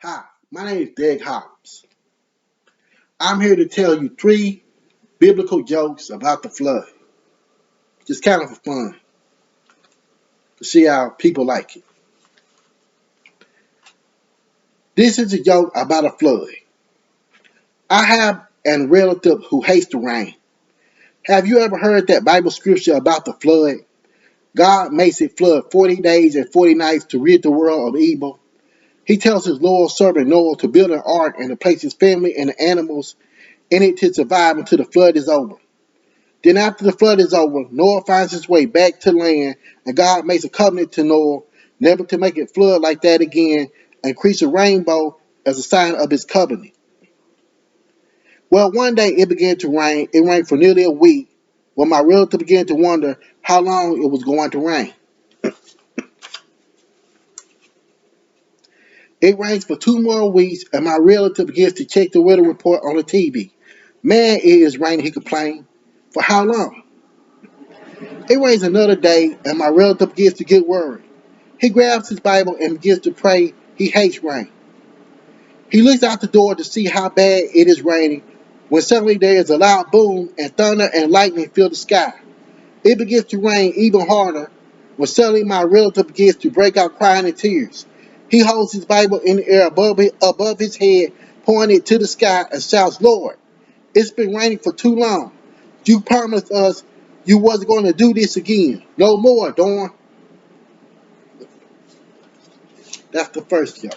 Hi, my name is Derrick Hobbs. I'm here to tell you 3 biblical jokes about the flood. Just kind of for fun to see how people like it. This is a joke about a flood. I have a relative who hates the rain. Have you ever heard that Bible scripture about the flood? God makes it flood 40 days and 40 nights to rid the world of evil. He tells his loyal servant Noah to build an ark and to place his family and the animals in it to survive until the flood is over. Then after the flood is over, Noah finds his way back to land, and God makes a covenant to Noah never to make it flood like that again, and creates a rainbow as a sign of his covenant. Well, one day it began to rain. It rained for nearly a week, when my relative began to wonder how long it was going to rain. It rains for 2 more weeks, and my relative begins to check the weather report on the TV. Man, it is raining, he complained. For how long? It rains another day, and my relative begins to get worried. He grabs his Bible and begins to pray. He hates rain. He looks out the door to see how bad it is raining when suddenly there is a loud boom and thunder and lightning fill the sky. It begins to rain even harder when suddenly my relative begins to break out crying in tears. He holds his Bible in the air above his head, pointing it to the sky and shouts, "Lord, it's been raining for too long. You promised us you wasn't going to do this again. No more, Dawn." That's the first joke.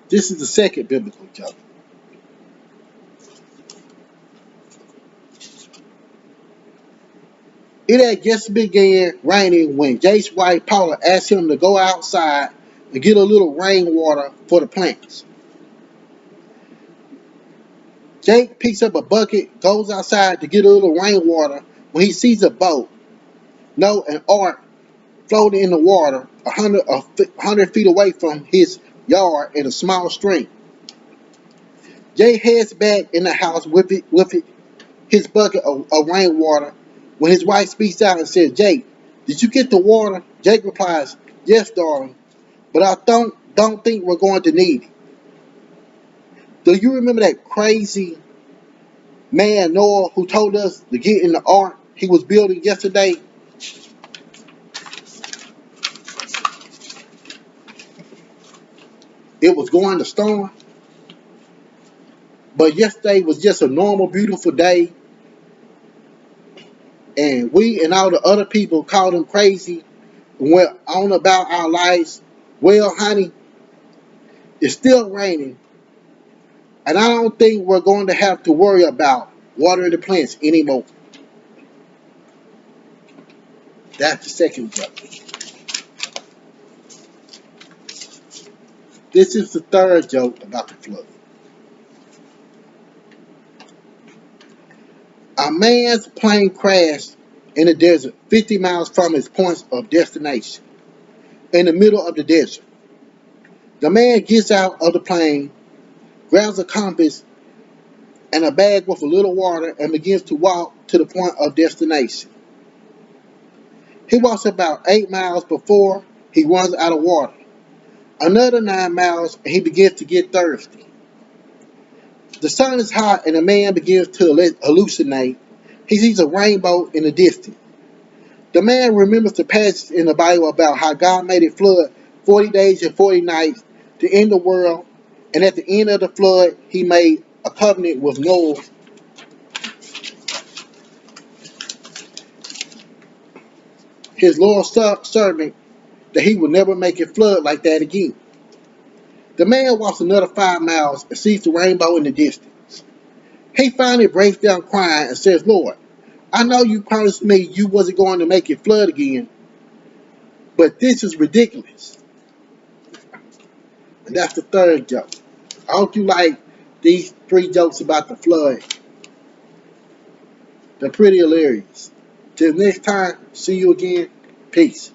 This is the second biblical joke. It had just began raining when Jake's wife Paula asked him to go outside and get a little rainwater for the plants. Jake picks up a bucket, goes outside to get a little rainwater when he sees a boat, no, an ark, floating in the water 100 feet away from his yard in a small stream. Jake heads back in the house with his bucket of rainwater when his wife speaks out and says, "Jake, did you get the water?" Jake replies, "Yes, darling, but I don't think we're going to need it." Do you remember that crazy man Noah who told us to get in the ark he was building yesterday? It was going to storm, but yesterday was just a normal, beautiful day, and we and all the other people called him crazy and went on about our lives. Well, honey, it's still raining, and I don't think we're going to have to worry about watering the plants anymore. That's the second joke. This is the third joke about the flood. A man's plane crashed in the desert 50 miles from his point of destination, in the middle of the desert. The man gets out of the plane, grabs a compass and a bag with a little water, and begins to walk to the point of destination. He walks about 8 miles before he runs out of water. Another 9 miles and he begins to get thirsty. The sun is hot and the man begins to hallucinate. He sees a rainbow in the distance. The man remembers the passage in the Bible about how God made it flood 40 days and 40 nights to end the world, and at the end of the flood, he made a covenant with Noah, his loyal servant, that he would never make it flood like that again. The man walks another 5 miles and sees the rainbow in the distance. He finally breaks down crying and says, "Lord, I know you promised me you wasn't going to make it flood again, but this is ridiculous." And that's the third joke. I hope you like these 3 jokes about the flood. They're pretty hilarious. Till next time, see you again. Peace.